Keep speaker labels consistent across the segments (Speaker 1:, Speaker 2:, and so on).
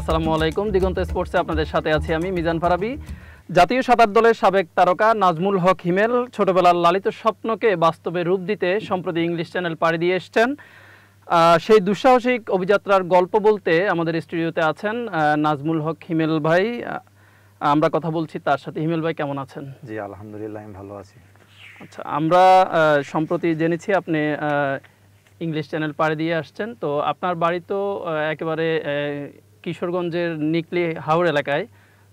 Speaker 1: আসসালামু আলাইকুম। দিগন্ত স্পোর্টসে আপনাদের সাথে আছি আমি মিজান ফারাবি। জাতীয় সাঁতার দলের সাবেক তারকা নাজমুল হক হিমেল ছোটবেলার লালিত স্বপ্নকে বাস্তবে রূপ দিতে সম্প্রতি ইংলিশ চ্যানেল পাড়ি দিয়ে এসছেন। সেই দুঃসাহসিক অভিযাত্রার গল্প বলতে আমাদের স্টুডিওতে আছেন নাজমুল হক হিমেল ভাই। আমরা কথা বলছি তার সাথে। হিমেল ভাই কেমন আছেন?
Speaker 2: জি আলহামদুলিল্লাহ, আমি ভালো আছি।
Speaker 1: আচ্ছা, আমরা সম্প্রতি জেনেছি আপনি ইংলিশ চ্যানেল পাড়ি দিয়ে আসছেন। তো আপনার বাড়ি তো একেবারে কিশোরগঞ্জের নিকলি হাওর এলাকায়।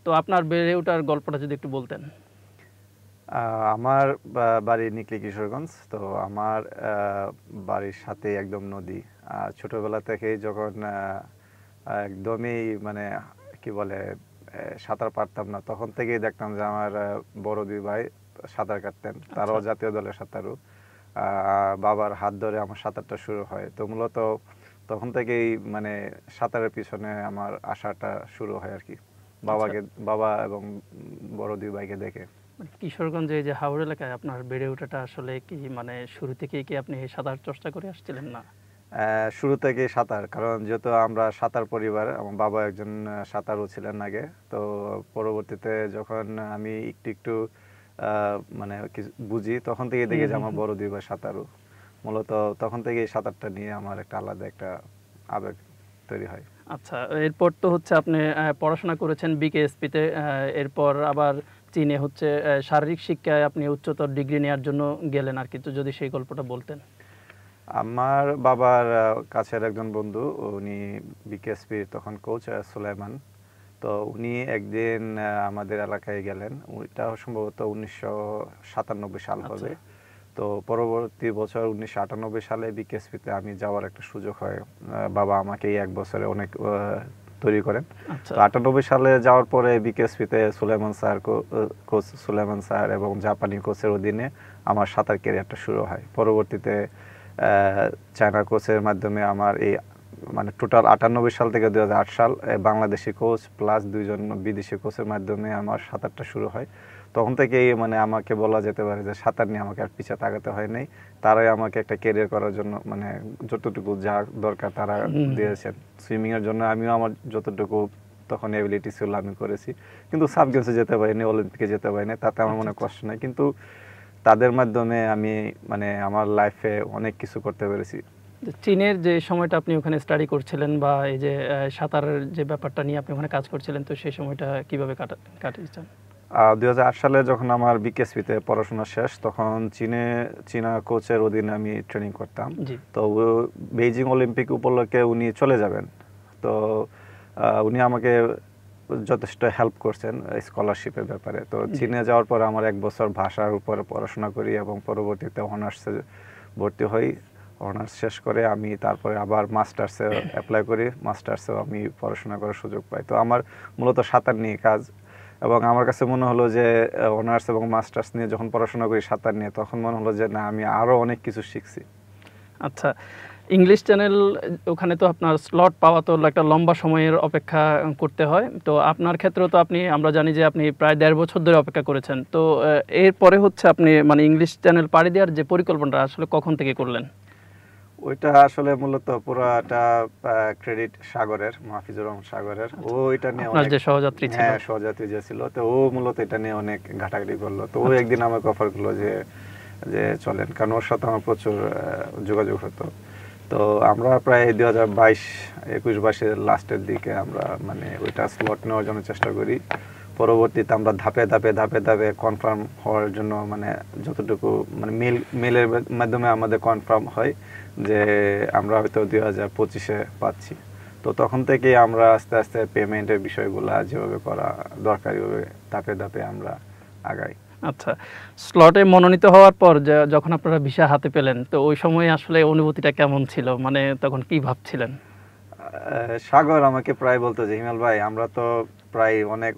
Speaker 1: তো আপনার বেড়ে ওঠার গল্পটা যদি একটু বলতেন।
Speaker 2: আমার বাড়ি নিকলি কিশোরগঞ্জ। তো আমার বাড়ির সাথে একদম নদী। ছোটবেলা থেকেই যখন একদমই মানে কি বলে সাঁতার পারতাম না, তখন থেকেই দেখতাম যে আমার বড় দুই ভাই সাঁতার কাটতেন। তারাও জাতীয় দলের সাঁতারু। বাবার হাত ধরে আমার সাঁতারটা শুরু হয়। তো মূলত তখন থেকেই মানে সাঁতারের পিছনে আমার আশাটা শুরু হয় আর কি, বাবা এবং বড় দুই ভাইকে দেখে।
Speaker 1: কিশোরগঞ্জে যে হাওর এলাকায় আপনার বেড়ে ওঠাটা আসলে কি মানে শুরু থেকেই কি আপনি সাঁতার চর্চা করে আসছিলেন? না,
Speaker 2: শুরু থেকে সাঁতার, কারণ যেহেতু আমরা সাঁতার পরিবার, আমার বাবা একজন সাঁতারু ছিলেন আগে। তো পরবর্তীতে যখন আমি একটু একটু মানে বুঝি, তখন থেকে দেখি যে আমার বড় দুই ভাই সাঁতারু। মূলত তখন থেকে সাঁতারটা নিয়ে আমার একটা আলাদা একটা আবেগ তৈরি হয়।
Speaker 1: আচ্ছা, এরপর তো হচ্ছে আপনি পড়াশোনা করেছেন বিকেএসপিতে, এরপর আবার চীনে হচ্ছে শারীরিক শিক্ষায় আপনি উচ্চতর ডিগ্রি নেওয়ার জন্য গেলেন আর কি। তো যদি সেই গল্পটা বলতেন।
Speaker 2: আমার বাবার কাছের একজন বন্ধু, উনি বিকেএসপির তখন কোচ সুলাইমান। তো উনি একদিন আমাদের এলাকায় গেলেন। ওইটা সম্ভবত 1997 সাল হবে। তো পরবর্তী বছর 1998 সালে বিকেএসপিতে আমি যাওয়ার একটা সুযোগ হয়। বাবা আমাকে এই এক বছরে অনেক তৈরি করেন। তো 98 সালে যাওয়ার পরে বিকেএসপিতে কোচ সুলাইমান স্যার এবং জাপানি কোচের অধীনে আমার সাঁতার ক্যারিয়ারটা শুরু হয়। পরবর্তীতে চায়না কোচের মাধ্যমে আমার এই মানে টোটাল 98 সাল থেকে 2008 সাল বাংলাদেশি কোচ প্লাস দুইজন বিদেশি কোচের মাধ্যমে আমার সাঁতারটা শুরু হয়। তখন থেকেই মানে আমাকে বলা যেতে পারে যে সাঁতার নিয়ে আমাকে আর পিছিয়ে তাকাতে হয় নাই। তারাই আমাকে একটা ক্যারিয়ার করার জন্য মানে যতটুকু যা দরকার তারা দিয়েছেন। সুইমিং এর জন্য আমিও আমার যতটুকু তখন এবিলিটি ছিল আমি করেছি, কিন্তু সাব গেমসে যেতে পারিনি, অলিম্পিকে যেতে পারিনি। তাতে আমার মনে কষ্ট নাই, কিন্তু তাদের মাধ্যমে আমি মানে আমার লাইফে অনেক কিছু করতে পেরেছি।
Speaker 1: চীনের যে সময়টা আপনি ওখানে স্টাডি করছিলেন বা এই যে সাঁতারের যে ব্যাপারটা নিয়ে আপনি ওখানে কাজ করছিলেন, তো সেই সময়টা কিভাবে কাটিয়েছেন?
Speaker 2: 2008 সালে যখন আমার বিকেএসপিতে পড়াশোনা শেষ, তখন চীনা কোচের অধীনে আমি ট্রেনিং করতাম। তো বেইজিং অলিম্পিক উপলক্ষে উনি চলে যাবেন। তো উনি আমাকে যথেষ্ট হেল্প করছেন স্কলারশিপের ব্যাপারে। তো চীনে যাওয়ার পর আমার এক বছর ভাষার উপরে পড়াশোনা করি এবং পরবর্তীতে অনার্সে ভর্তি হই। অনার্স শেষ করে আমি তারপরে আবার মাস্টার্সে অ্যাপ্লাই করি। মাস্টার্সেও আমি পড়াশোনা করার সুযোগ পাই। তো আমার মূলত সাঁতার নিয়ে কাজ, এবং আমার কাছে মনে হলো যে অনার্স এবং মাস্টার্স নিয়ে যখন পড়াশোনা করি সাঁতার নিয়ে, তখন মনে হলো যে না, আমি আরও অনেক কিছু শিখছি।
Speaker 1: আচ্ছা, ইংলিশ চ্যানেল ওখানে তো আপনার স্লট পাওয়া তো একটা লম্বা সময়ের অপেক্ষা করতে হয়। তো আপনার ক্ষেত্রেও তো আমরা জানি যে আপনি প্রায় 1.5 বছর ধরে অপেক্ষা করেছেন। তো এরপরে হচ্ছে আপনি মানে ইংলিশ চ্যানেল পাড়ি দেওয়ার যে পরিকল্পনাটা আসলে কখন থেকে করলেন?
Speaker 2: ওইটা আসলে মূলত পুরোটা ক্রেডিট সাগরের, মাহফিজুর রহমান সাগরের। ও এটা নিয়ে অনেক
Speaker 1: সহযাত্রী ছিল।
Speaker 2: হ্যাঁ, সহযাত্রী যে ছিল। তো ও মূলত এটা নিয়ে অনেক ঘাটাঘাটি করলো। তো ও একদিন আমাকে অফার করলো যে চলেন, কারণ ওর সাথে আমার প্রচুর যোগাযোগ হতো। তো আমরা প্রায় 2021-22 লাস্টের দিকে আমরা মানে ওইটা স্লট নেওয়ার জন্য চেষ্টা করি। পরবর্তীতে আমরা ধাপে ধাপে কনফার্ম হওয়ার জন্য মানে যতটুকু মানে মেলের মাধ্যমে আমাদের কনফার্ম হয় যে আমরা হয়তো 2025-এ পাচ্ছি। তো তখন থেকে আমরা আস্তে আস্তে পেমেন্টের বিষয়গুলো যেভাবে করা দরকারিভাবে ধাপে ধাপে আমরা আগাই।
Speaker 1: আচ্ছা, স্লটে মনোনীত হওয়ার পর যখন আপনারা ভিসা হাতে পেলেন, তো ওই সময় আসলে অনুভূতিটা কেমন ছিল? মানে তখন কি ভাবছিলেন?
Speaker 2: সাগর আমাকে প্রায় বলতো যে হিমেল ভাই, আমরা তো প্রায় অনেক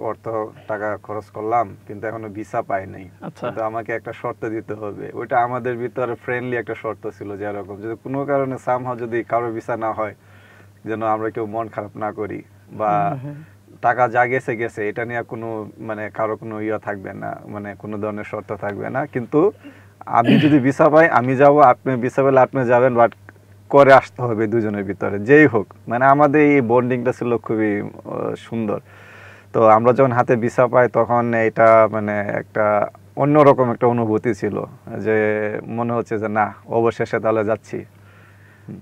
Speaker 2: টাকা খরচ করলাম, কিন্তু এখনো ভিসা পাই নাই। কিন্তু আমাকে একটা শর্ত দিতে হবে। ওইটা আমাদের ভিতরে ফ্রেন্ডলি একটা শর্ত ছিল, যে এরকম যদি কোনো কারণে সামহাও যদি কারোর ভিসা না হয়, যেন আমরা কেউ মন খারাপ না করি, বা টাকা যা গেছে গেছে, এটা নিয়ে কোনো মানে কারো কোনো থাকবে না, মানে কোনো ধরনের শর্ত থাকবে না। কিন্তু আমি যদি ভিসা পাই আমি যাব, আপনি ভিসা পেলে আপনি যাবেন, বাট করে আসতে হবে দুজনের ভিতরে যেই হোক, মানে আমাদের এই বন্ডিংটা ছিল খুবই সুন্দর। তো আমরা যখন হাতে ভিসা পাই তখন এটা মানে একটা অন্যরকম একটা অনুভূতি ছিল, যে মনে হচ্ছে যে না অবশেষে তাহলে যাচ্ছি।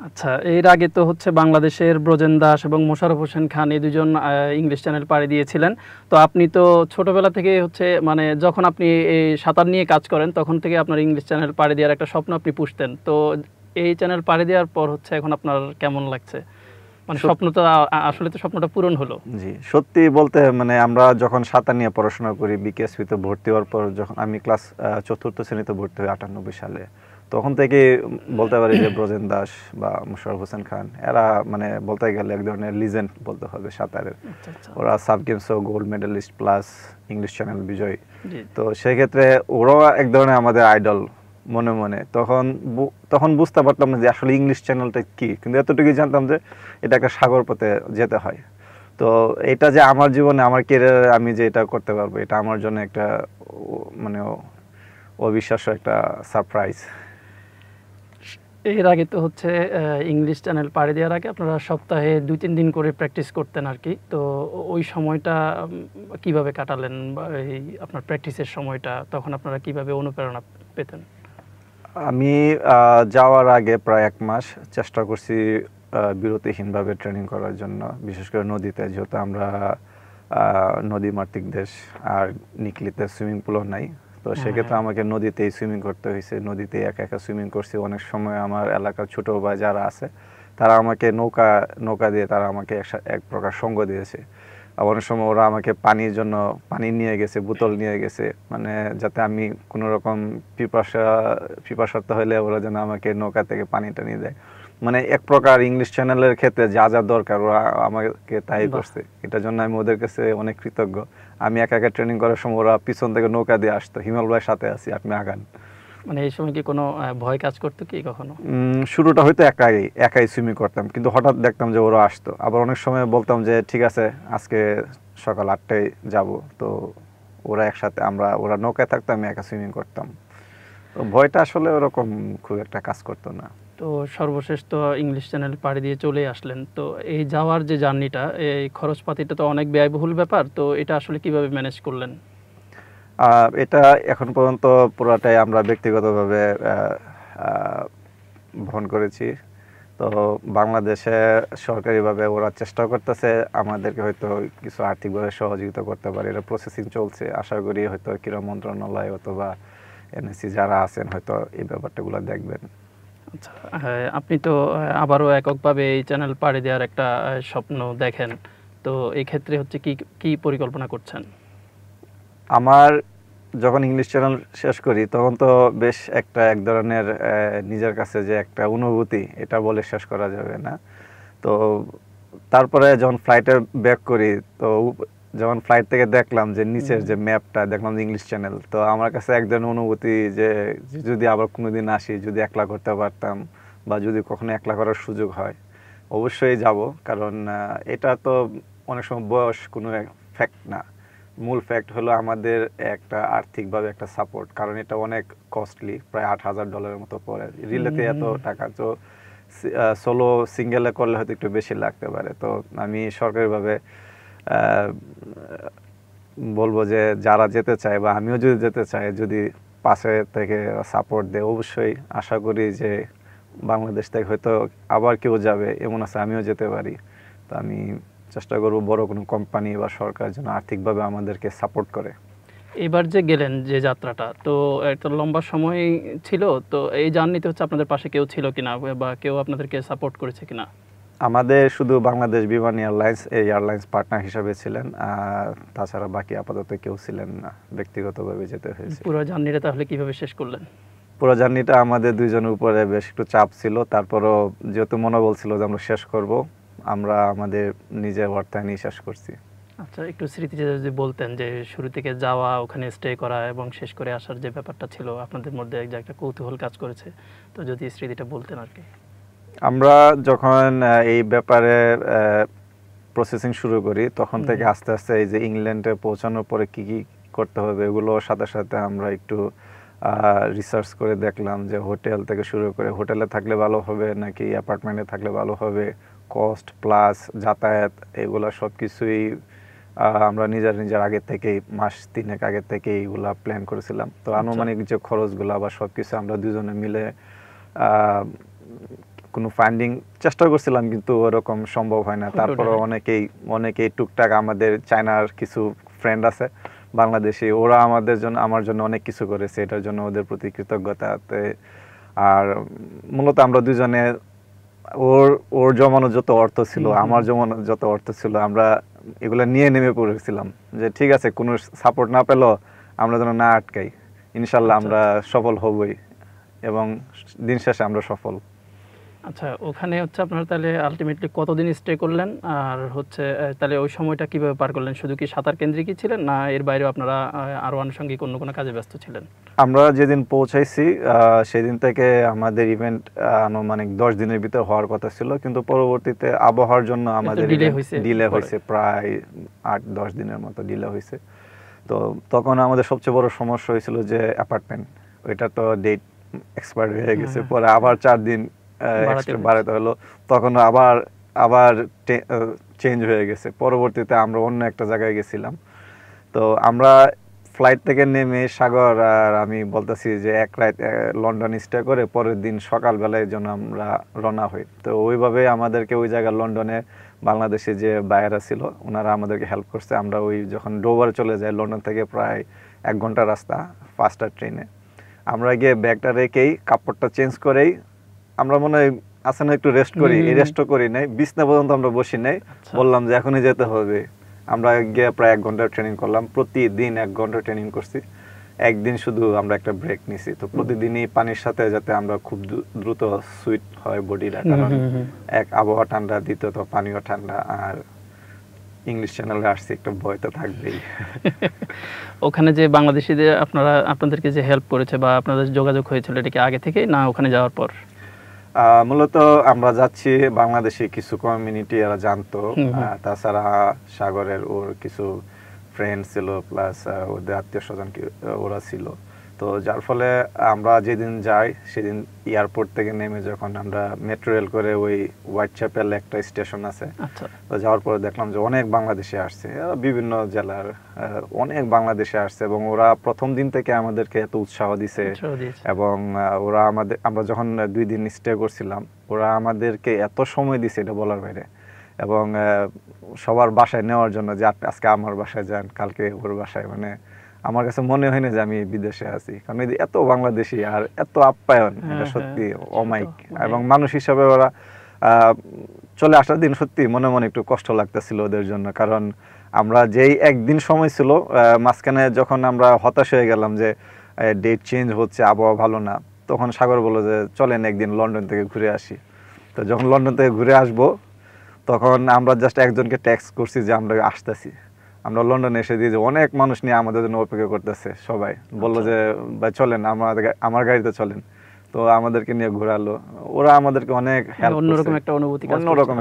Speaker 1: আচ্ছা, এর আগে তো হচ্ছে বাংলাদেশের ব্রজেন দাস এবং মোশাররফ হোসেন খান এই দুজন ইংলিশ চ্যানেল পাড়ি দিয়েছিলেন। তো আপনি তো ছোটবেলা থেকে হচ্ছে মানে যখন আপনি এই সাঁতার নিয়ে কাজ করেন তখন থেকে আপনার ইংলিশ চ্যানেল পাড়ি দেওয়ার একটা স্বপ্ন আপনি পুষতেন। তো এই চ্যানেল পাড়ি দেওয়ার পর হচ্ছে এখন আপনার কেমন লাগছে? মানে স্বপ্নটা আসলে তো স্বপ্নটা পূরণ হলো।
Speaker 2: জি, সত্যি বলতে মানে আমরা যখন সাঁতার নিয়ে পড়াশোনা করি, বিকেএসপিতে ভর্তি হওয়ার পর যখন আমি ক্লাস ৪র্থ শ্রেণীতে ভর্তি হই ৯৮ সালে, তখন থেকে বলতে পারি যে ব্রজেন দাস বা মোশাররফ হোসেন খান এরা মানে বলতে গেলে এক ধরনের লিজেন্ড বলতে হবে সাঁতারের।
Speaker 1: আচ্ছা আচ্ছা।
Speaker 2: ওরা সাব গেমসও gold medalist plus English channel বিজয়ী।
Speaker 1: জি।
Speaker 2: তো সেক্ষেত্রে ওরাও এক ধরনের আমাদের আইডল মনে মনে। তখন বুঝতে পারতাম না যে আসলে ইংলিশ চ্যানেলটা কি, কিন্তু এতটুকুই জানতাম যে এটা একটা সাগর পথে যেতে হয়। তো এটা যে আমার জীবনে আমার কেরিয়ারে আমি যে এটা করতে পারবো, এটা আমার জন্য একটা মানে অবিশ্বাস্য একটা সারপ্রাইজ।
Speaker 1: এর আগে তো হচ্ছে ইংলিশ চ্যানেল পাড়ি দেওয়ার আগে আপনারা সপ্তাহে ২-৩ দিন করে প্র্যাকটিস করতেন আর কি। তো ওই সময়টা কিভাবে কাটালেন, বা এই আপনার প্র্যাকটিসের সময়টা তখন আপনারা কিভাবে অনুপ্রেরণা পেতেন?
Speaker 2: আমি যাওয়ার আগে প্রায় ১ মাস চেষ্টা করছি বিরতিহীনভাবে ট্রেনিং করার জন্য, বিশেষ করে নদীতে, যেহেতু আমরা নদীমাতৃক দেশ আর নিকলিতে সুইমিং পুলও নাই। তো সেক্ষেত্রে আমাকে নদীতেই সুইমিং করতে হয়েছে, নদীতেই একা একা সুইমিং করছি। অনেক সময় আমার এলাকার ছোট ভাই যারা আছে তারা আমাকে নৌকা দিয়ে তারা আমাকে এক প্রকার সঙ্গ দিয়েছে। আবার অনেক সময় ওরা আমাকে পানির জন্য পানি নিয়ে গেছে, বোতল নিয়ে গেছে, মানে যাতে আমি কোনো রকম পিপাসার্ত হলে ওরা যেন আমাকে নৌকা থেকে পানিটা নিয়ে দেয়। মানে এক প্রকার ইংলিশ চ্যানেলের ক্ষেত্রে যা যা দরকার ওরা আমাকে তাই করছে। এটার জন্য আমি ওদের কাছে অনেক কৃতজ্ঞ। আমি একা একা ট্রেনিং করার সময় ওরা পিছন থেকে নৌকা দিয়ে আসতো, হিমাল ভাইয়ের সাথে আছি, আপনি আগান।
Speaker 1: মানে এই সময় কি কোনো ভয় কাজ করতো কি কখনো?
Speaker 2: শুরুটা হয়তো একাই সুইমিং করতাম, কিন্তু হঠাৎ দেখতাম যে ওরা আসতো। আবার অনেক সময় বলতাম যে ঠিক আছে আজকে সকাল ৮টায় যাব, তো ওরা একসাথে ওরা নৌকায় থাকতো, আমি একা সুইমিং করতাম। তো ভয়টা আসলে ওরকম খুব একটা কাজ করতো না।
Speaker 1: তো সর্বশেষ তো ইংলিশ চ্যানেল পাড়ি দিয়ে চলে আসলেন। তো এই যাওয়ার যে জার্নিটা, এই খরচপাতিটা তো অনেক ব্যয়বহুল ব্যাপার। তো এটা আসলে কিভাবে ম্যানেজ করলেন?
Speaker 2: এটা এখন পর্যন্ত পুরাটাই আমরা ব্যক্তিগতভাবে বহন করেছি। তো বাংলাদেশে সরকারিভাবে ওরা চেষ্টা করতেছে আমাদেরকে হয়তো কিছু আর্থিকভাবে সহযোগিতা করতে পারে, এটা প্রসেসিং চলছে। আশা করি হয়তো ক্রীড়া মন্ত্রণালয় অথবা এনএসসি যারা আছেন হয়তো এই ব্যাপারটাগুলো দেখবেন।
Speaker 1: আচ্ছা, হ্যাঁ, আপনি তো আবারও এককভাবে এই চ্যানেল পাড়ি দেওয়ার একটা স্বপ্ন দেখেন। তো এই ক্ষেত্রে হচ্ছে কি কি পরিকল্পনা করছেন?
Speaker 2: আমার যখন ইংলিশ চ্যানেল শেষ করি তখন তো বেশ এক ধরনের নিজের কাছে যে একটা অনুভূতি, এটা বলে শেষ করা যাবে না। তো তারপরে যখন ফ্লাইটে ব্যাক করি, তো যখন ফ্লাইট থেকে দেখলাম যে নিচের যে ম্যাপটা দেখলাম যে ইংলিশ চ্যানেল, তো আমার কাছে এক ধরনের অনুভূতি যে যদি আবার কোনোদিন আসি, যদি একলা করতে পারতাম বা যদি কখনো একলা করার সুযোগ হয় অবশ্যই যাব। কারণ এটা তো অনেক সময় বয়স কোনো ফ্যাক্ট না, মূল ফ্যাক্ট হলো আমাদের একটা আর্থিকভাবে একটা সাপোর্ট। কারণ এটা অনেক কস্টলি, প্রায় $৮,০০০ মতো পড়ে রিলেতে এত টাকা। তো সোলো সিঙ্গেলে করলে হয়তো একটু বেশি লাগতে পারে। তো আমি সরকারিভাবে বলবো যে যারা যেতে চায় বা আমিও যদি যেতে চাই, যদি পাশে থেকে সাপোর্ট দেয়, অবশ্যই আশা করি যে বাংলাদেশ থেকে হয়তো আবার কেউ যাবে এমন আছে, আমিও যেতে পারি। তো আমি চেষ্টা করব বড় কোনো কোম্পানি বা সরকার যেন আর্থিকভাবে আমাদেরকে সাপোর্ট করে।
Speaker 1: এবার যে গেলেন যে যাত্রাটা, তো একটা লম্বা সময় ছিল। তো এই জার্নিতে হচ্ছে আপনাদের পাশে কেউ ছিল কিনা, বা কেউ আপনাদেরকে সাপোর্ট করেছে কিনা?
Speaker 2: আমাদের শুধু বাংলাদেশ বিমান এয়ারলাইন্স এই এয়ারলাইন্স পার্টনার হিসেবে ছিলেন, তাছাড়া বাকি আপাতত কেউ ছিলেন না, ব্যক্তিগতভাবে যেতে হয়েছে।
Speaker 1: পুরো জার্নিটা তাহলে কিভাবে শেষ করলেন?
Speaker 2: পুরো জার্নিটা আমাদের দুইজনের উপরে বেশ একটু চাপ ছিল, তারপরও যেহেতু মনোবল ছিল যে আমরা শেষ করব, আমরা আমাদের নিজের অর্থায়নে শেষ করছি।
Speaker 1: আচ্ছা, একটু স্মৃতিতে যদি বলতেন যে শুরু থেকে যাওয়া, ওখানে স্টে করা এবং শেষ করে আসার যে ব্যাপারটা ছিল আপনাদের মধ্যে, যে একটা কৌতূহল কাজ করেছে, তো যদি স্মৃতিটা বলতেন আর কি।
Speaker 2: আমরা যখন এই ব্যাপারে প্রসেসিং শুরু করি তখন থেকে আস্তে আস্তে এই যে ইংল্যান্ডে পৌঁছানোর পরে কি কি করতে হবে এগুলোর সাথে সাথে আমরা একটু রিসার্চ করে দেখলাম যে হোটেল থেকে শুরু করে হোটেলে থাকলে ভালো হবে নাকি অ্যাপার্টমেন্টে থাকলে ভালো হবে, কস্ট প্লাস যাতায়াত এগুলো সব কিছুই আমরা নিজের আগে থেকেই মাস 3 আগে থেকেই এগুলা প্ল্যান করেছিলাম। তো আনুমানিক যে খরচগুলো বা সব কিছু আমরা দুজনে মিলে কোনো ফান্ডিং চেষ্টা করছিলাম, কিন্তু ওরকম সম্ভব হয় না। তারপরে অনেকেই টুকটাক আমাদের চায়নার কিছু ফ্রেন্ড আছে বাংলাদেশি, ওরা আমার জন্য অনেক কিছু করেছে, এটার জন্য ওদের প্রতি কৃতজ্ঞতা। আর মূলত আমরা দুজনে ওর জমানো যত অর্থ ছিল, আমার জমানো যত অর্থ ছিল, আমরা এগুলো নিয়ে নেমে পড়েছিলাম যে ঠিক আছে কোনো সাপোর্ট না পেলেও আমরা যেন না আটকাই, ইনশাল্লাহ আমরা সফল হবই, এবং দিন শেষে আমরা সফল।
Speaker 1: আচ্ছা, ওখানে হচ্ছে আপনারা তাহলে আলটিমেটলি কতদিন স্টে করলেন, আর হচ্ছে তাহলে ওই সময়টা কিভাবে পার করলেন? শুধু কি সাঁতার কেন্দ্রিকই ছিলেন, না এর বাইরেও আপনারা আরো আনুষঙ্গিক অন্য কোনো কাজে ব্যস্ত ছিলেন?
Speaker 2: আমরা যেদিন পৌঁছাইছি সেদিন থেকে আমাদের ইভেন্ট আনুমানিক 10 দিনের ভিতর হওয়ার কথা ছিল, কিন্তু পরবর্তীতে আবহাওয়ার জন্য আমাদের ডিলে হয়েছে, প্রায় 8-10 দিনের মতো ডিলে হয়েছে। তো তখন আমাদের সবচেয়ে বড় সমস্যা হয়েছিল যে অ্যাপার্টমেন্ট, ওইটা তো ডেট এক্সপায়ার হয়ে গেছে, পরে আবার 4 দিন এক্সট্রা বাড়াতে হলো, তখন আবার চেঞ্জ হয়ে গেছে। পরবর্তীতে আমরা অন্য একটা জায়গায় গেছিলাম। তো আমরা ফ্লাইট থেকে নেমে সাগর আর আমি বলতেছি যে এক রাত লন্ডন স্টে করে পরের দিন সকালবেলায় জন্য আমরা রওনা হই। তো ওইভাবে আমাদেরকে ওই জায়গায় লন্ডনে বাংলাদেশে যে বাইরা ছিল ওনারা আমাদেরকে হেল্প করছে। আমরা ওই যখন ডোভার চলে যাই, লন্ডন থেকে প্রায় 1 ঘন্টা রাস্তা ফাস্টার ট্রেনে, আমরা গিয়ে ব্যাগটা রেখেই কাপড়টা চেঞ্জ করেই আমরা মনে হয় আছে না একটু রেস্ট করি, এই রেস্টও করি নাই, বিছনা পর্যন্ত আমরা বসি নাই, বললাম যে এখনই যেতে হবে। আমরা গিয়ে প্রায় 1 ঘন্টা ট্রেনিং করলাম, প্রতিদিন 1 ঘন্টা ট্রেনিং করছি, একদিন শুধু আমরা একটা ব্রেক নিছি। তো প্রতিদিনই পানির সাথে যাতে আমরা খুব দ্রুত সুইট হয় বডিটা, কারণ এক আবহাওয়া ঠান্ডা, দ্বিতীয়ত পানিও ঠান্ডা, আর ইংলিশ চ্যানেলে আসছে একটা ভয় তো থাকবেই।
Speaker 1: ওখানে যে বাংলাদেশিদের আপনাদেরকে যে হেল্প করেছে বা আপনাদের যোগাযোগ হয়েছিল, এটা কি আগে থেকেই না ওখানে যাওয়ার পর?
Speaker 2: মূলত আমরা যাচ্ছি বাংলাদেশি কিছু কমিউনিটি এরা জানতো, তাছাড়া সাগরের ওর কিছু ফ্রেন্ড ছিল, প্লাস ওদের আত্মীয় স্বজন ওরা ছিল। তো যার ফলে আমরা যেদিন যাই সেদিন এয়ারপোর্ট থেকে নেমে যখন আমরা মেট্রো রেল করে ওই হোয়াইট চ্যাপেল একটা স্টেশন আছে, তো যাওয়ার পরে দেখলাম যে অনেক বাংলাদেশি আসছে, বিভিন্ন জেলার অনেক বাংলাদেশি আসছে, এবং ওরা প্রথম দিন থেকে আমাদেরকে এত উৎসাহ দিছে, এবং ওরা আমরা যখন 2 দিন স্টে করছিলাম ওরা আমাদেরকে এত সময় দিছে এটা বলার বাইরে, এবং সবার বাসায় নেওয়ার জন্য যে আজকে আমার বাসায় যান, কালকে ওর বাসায়, মানে আমার কাছে মনে হয় না যে আমি বিদেশে আছি, কারণ এত বাংলাদেশি আর এত আপ্যায়ন, এটা সত্যি অমাইক। এবং মানুষ হিসাবে ওরা চলে আসার দিন সত্যি মনে মনে একটু কষ্ট লাগতেছিল ওদের জন্য, কারণ আমরা যেই একদিন সময় ছিল মাঝখানে যখন আমরা হতাশ হয়ে গেলাম যে ডেট চেঞ্জ হচ্ছে, আবহাওয়া ভালো না, তখন সাগর বলল যে চলেন একদিন লন্ডন থেকে ঘুরে আসি। তো যখন লন্ডন থেকে ঘুরে আসবো তখন আমরা জাস্ট একজনকে টেক্সট করছি যে আমরা আসতেছি। আমরা লন্ডনে এসে দিয়ে অনেক মানুষ নিয়ে আমাদের জন্য অপেক্ষা করতেছে, সবাই বললো যে ভাই চলেন আমার গাড়িতে চলেন। তো আমাদেরকে নিয়ে ঘোরালো, ওরা আমাদেরকে অনেক হেল্প, অন্যরকম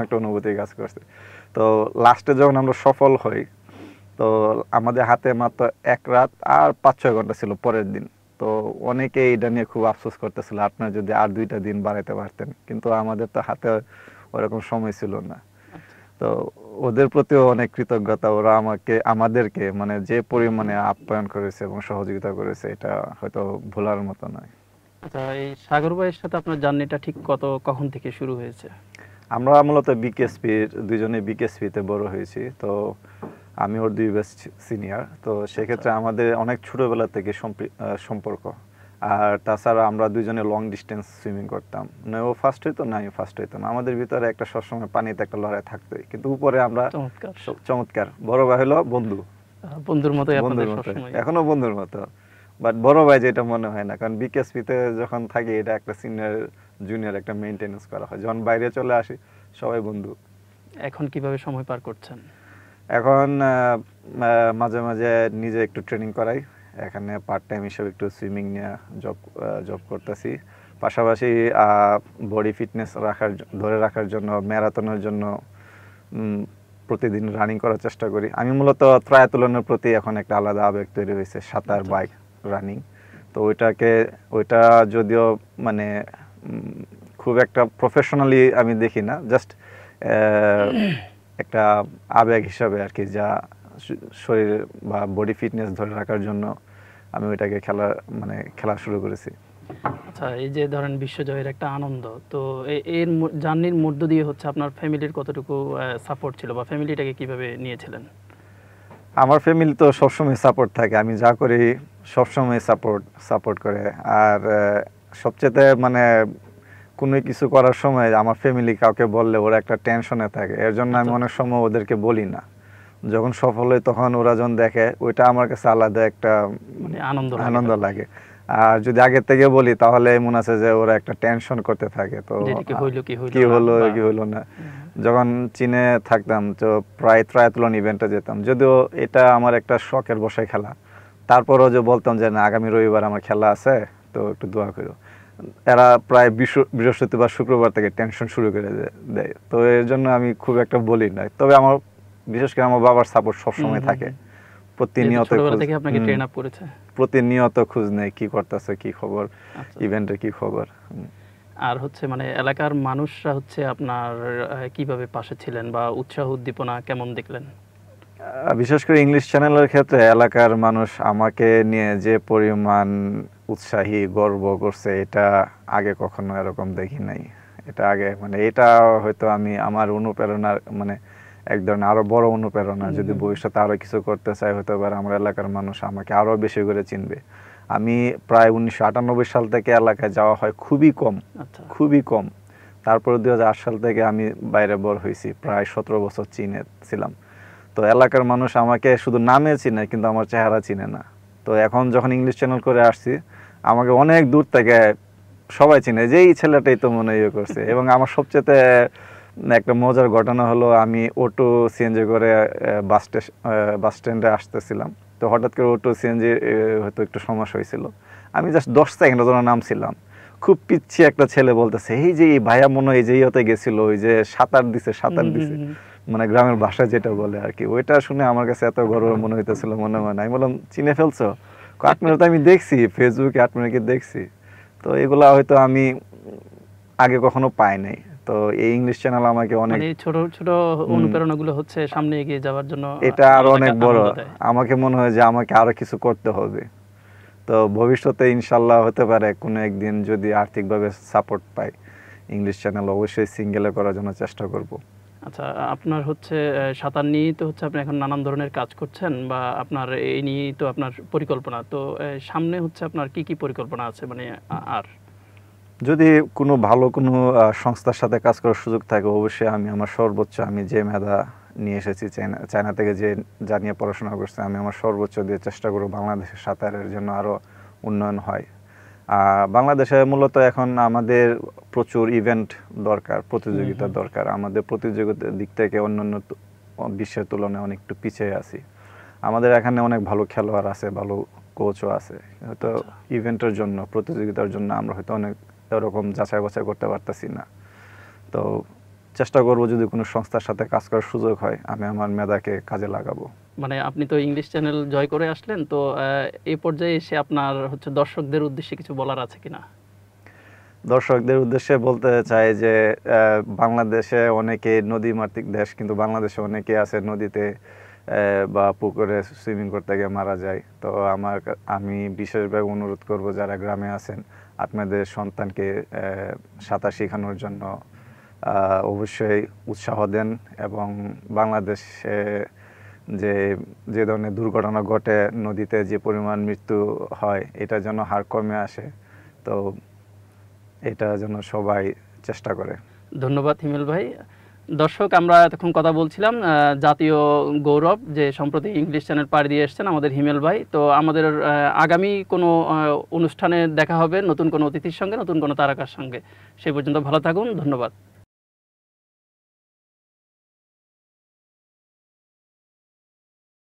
Speaker 2: একটা অনুভূতি কাজ করছে। তো লাস্টে যখন আমরা সফল হই, তো আমাদের হাতে মাত্র 1 রাত আর 5-6 ঘন্টা ছিল পরের দিন। তো অনেকে এটা নিয়ে খুব আফসোস করতেছিল, আপনারা যদি আর 2টা দিন বাড়াইতে পারতেন, কিন্তু আমাদের তো হাতে ওরকম সময় ছিল না। তো ওদের প্রতিও অনেক কৃতজ্ঞতা, ওরা আমাদেরকে মানে যে পরিমাণে আপ্যায়ন করেছে এবং সহযোগিতা করেছে, এটা হয়তো ভোলার মতো নয়।
Speaker 1: আচ্ছা, এই সাগর ভাইয়ের সাথে আপনার জার্নিটা ঠিক কখন থেকে শুরু হয়েছে?
Speaker 2: আমরা মূলত দুইজনে বিকেএসপিতে বড় হয়েছি। তো আমি ওর 2 ব্যাচ সিনিয়র, তো সেক্ষেত্রে আমাদের অনেক ছোটবেলা থেকে সম্পর্ক। আর তাছাড়া আমরা দুজনে লং ডিস্টেন্স সুইমিং করতাম, না ও ফার্স্ট হইতো না আমি ফার্স্ট হইতাম, আমাদের ভিতরে একটা সবসময় পানিতে একটা লড়াই থাকতোই, কিন্তু উপরে আমরা চমৎকার বড় ভাই হলো বন্ধুর মতো, এখনো বন্ধুর মতো। বাট বড় ভাই যেটা মনে হয় না, কারণ বিকেএসপিতে যখন থাকি এটা একটা সিনিয়র জুনিয়র একটা মেইনটেনেন্স করা হয়, যখন বাইরে চলে আসি সবাই বন্ধু।
Speaker 1: এখন কিভাবে সময় পার করছেন?
Speaker 2: এখন মাঝে মাঝে নিজে একটু ট্রেনিং করাই, এখানে পার্ট টাইম হিসেবে একটু সুইমিং নিয়ে জব করতেছি, পাশাপাশি বডি ফিটনেস ধরে রাখার জন্য ম্যারাথনের জন্য প্রতিদিন রানিং করার চেষ্টা করি। আমি মূলত ট্রায়াথলনের প্রতি এখন একটা আলাদা আবেগ তৈরি হয়েছে, সাঁতার, বাইক, রানিং। তো ওইটা যদিও মানে খুব একটা প্রফেশনালি আমি দেখি না, জাস্ট একটা আবেগ হিসাবে আর কি, যা শরীর বা বডি ফিটনেস ধরে রাখার জন্য আমি ওইটাকে খেলা শুরু করেছি।
Speaker 1: আচ্ছা, এই যে ধরেন বিশ্বজয়ের একটা আনন্দ, তো এর জার্নির মধ্য দিয়ে হচ্ছে আপনার ফ্যামিলির কতটুকু সাপোর্ট ছিল বা ফ্যামিলিটাকে কিভাবে নিয়েছিলেন?
Speaker 2: আমার ফ্যামিলি তো সবসময় সাপোর্ট থাকে, আমি যা করি সবসময় সাপোর্ট করে। আর সবচেয়ে মানে কোনো কিছু করার সময় আমার ফ্যামিলি কাউকে বললে ওরা একটা টেনশনে থাকে, এর জন্য আমি অনেক সময় ওদেরকে বলি না। যখন সফল হয় তখন ওরা যখন দেখে, ওইটা আমার কাছে আলাদা একটা আনন্দ লাগে। আর যদি আগে থেকে বলি তাহলে মনে আছে যে ওরা একটা টেনশন করতে থাকে, তো কি হলো না। যখন চীনে থাকতাম তো প্রায় ট্রায়াথলন ইভেন্টে যেতাম, যদিও এটা আমার একটা শখের বসে খেলা, তারপরও যে বলতাম যে না আগামী রবিবার আমার খেলা আছে, তো একটু দোয়া করো। এরা প্রায় বৃহস্পতিবার শুক্রবার থেকে টেনশন শুরু করে দেয়, তো এর জন্য আমি খুব একটা বলি না। তবে আমার বিশেষ করে আমার বাবার সাপোর্ট সবসময় থাকে, প্রতিনিয়ত খোঁজ নেয় কি করতেছে, কি খবর, ইভেন্টের কি খবর।
Speaker 1: আর হচ্ছে মানে এলাকার মানুষরা হচ্ছে আপনার কিভাবে পাশে ছিলেন বা উৎসাহ উদ্দীপনা কেমন দেখলেন?
Speaker 2: বিশেষ করে ইংলিশ চ্যানেলের ক্ষেত্রে এলাকার মানুষ আমাকে নিয়ে যে পরিমাণ উৎসাহী, গর্ব করছে, এটা আগে কখনো এরকম দেখি নাই। এটা আগে এটা হয়তো আমি আমার অনুপ্রেরণার এক ধরনের আরো বড় অনুপ্রেরণা। যদি ভবিষ্যতে আরো কিছু করতে চাই, হয়তো এবার আমার এলাকার মানুষ আমাকে আরো বেশি করে চিনবে। আমি প্রায় 1998 সাল থেকে এলাকায় যাওয়া হয় খুবই কম। তারপর 2008 সাল থেকে আমি বাইরে বড় হয়েছি, প্রায় 17 বছর চীনে ছিলাম। তো এলাকার মানুষ আমাকে শুধু নামে চিনে, কিন্তু আমার চেহারা চিনে না। তো এখন যখন ইংলিশ চ্যানেল করে আসছি, আমাকে অনেক দূর থেকে সবাই চিনে যে এই ছেলেটাই তো মনে করছে। এবং আমার সবচেয়ে একটা মজার ঘটনা হলো, আমি অটো সিএনজি করে বাস স্ট্যান্ডে আসতেছিলাম, তো হঠাৎ করে অটো সিএনজি হয়তো একটু সমস্যা হয়েছিল। আমি জাস্ট 10 সেকেন্ডের জন্য নামছিলাম, খুব পিচ্ছি একটা ছেলে বলতেছে এই যে ভাইয়া মনে হয় যে ইয়েতে গেছিল, ওই যে সাঁতার দিছে গ্রামের ভাষায় যেটা বলে আর কি। ওইটা শুনে আমার কাছে এত গর্ব মনে হইতেছিল, মনে আমি বললাম চিনে ফেলছো? আপনারা তো আমি দেখছি ফেসবুকে, আপনাকে দেখছি। তো এগুলা হয়তো আমি আগে কখনো পাই নাই। তো এই ইংলিশ চ্যানেল আমাকে অনেক
Speaker 1: ছোট ছোট অনুপ্রেরণাগুলো হচ্ছে সামনে এগিয়ে যাওয়ার জন্য,
Speaker 2: এটা আরো অনেক বড়। আমাকে মনে হয় যে আমাকে আরো কিছু করতে হবে। তো ভবিষ্যতে ইনশাল্লাহ হতে পারে কোনো একদিন যদি আর্থিকভাবে সাপোর্ট পাই, ইংলিশ চ্যানেল অবশ্যই সিঙ্গেলে করার জন্য চেষ্টা করব।
Speaker 1: আচ্ছা, আপনার হচ্ছে সাঁতার নিয়ে তো হচ্ছে আপনি এখন নানান ধরনের কাজ করছেন, বা আপনার এই নিয়ে তো আপনার পরিকল্পনা, তো সামনে হচ্ছে আপনার কি কি পরিকল্পনা আছে? আর
Speaker 2: যদি কোনো ভালো কোনো সংস্থার সাথে কাজ করার সুযোগ থাকে, অবশ্যই আমি আমার সর্বোচ্চ, আমি যে মেধা নিয়ে এসেছি চায়না থেকে, যে জানিয়ে পড়াশোনা করছে, আমি আমার সর্বোচ্চ দিয়ে চেষ্টা করব বাংলাদেশের সাঁতারের জন্য আরও উন্নয়ন হয়। বাংলাদেশে মূলত এখন আমাদের প্রচুর ইভেন্ট দরকার, প্রতিযোগিতা দরকার। আমাদের প্রতিযোগিতার দিক থেকে অন্যান্য বিশ্বের তুলনায় অনেকটু পিছিয়ে আছি। আমাদের এখানে অনেক ভালো খেলোয়াড় আছে, ভালো কোচও আছে, হয়তো ইভেন্টের জন্য, প্রতিযোগিতার জন্য আমরা হয়তো অনেক এরকম যাচাই বাছাই করতে পারতেছি না। তো চেষ্টা করব যদি কোনো সংস্থার সাথে কাজ করার সুযোগ হয়, আমি আমার মেধাকে কাজে লাগাবো।
Speaker 1: আপনি তো ইংলিশ চ্যানেল জয় করে আসলেন, তো এই পর্যায়ে এসে আপনার হচ্ছে দর্শকদের উদ্দেশ্যে কিছু বলার আছে কিনা?
Speaker 2: দর্শকদের উদ্দেশ্যে বলতে চাই যে বাংলাদেশে অনেকে নদীমাতৃক দেশ, কিন্তু বাংলাদেশে অনেকে আছে নদীতে বা পুকুরে সুইমিং করতে গিয়ে মারা যায়। তো আমি বিশেষভাবে অনুরোধ করব যারা গ্রামে আছেন, আপনাদের সন্তানকে সাঁতার শেখানোর জন্য অবশ্যই উৎসাহ দেন। এবং বাংলাদেশে যে ধরনের দুর্ঘটনা ঘটে, নদীতে যে পরিমাণ মৃত্যু হয়, এটা যেন হার কমে আসে। তো এটা যেন সবাই চেষ্টা করে।
Speaker 1: ধন্যবাদ হিমেল ভাই। দর্শক, আমরা এতক্ষণ কথা বলছিলাম জাতীয় গৌরব, যে সম্প্রতি ইংলিশ চ্যানেল পাড়ি দিয়ে এসছেন আমাদের হিমেল ভাই। তো আমাদের আগামী কোনো অনুষ্ঠানে দেখা হবে নতুন কোনো অতিথির সঙ্গে, নতুন কোনো তারকার সঙ্গে। সেই পর্যন্ত ভালো থাকুন, ধন্যবাদ।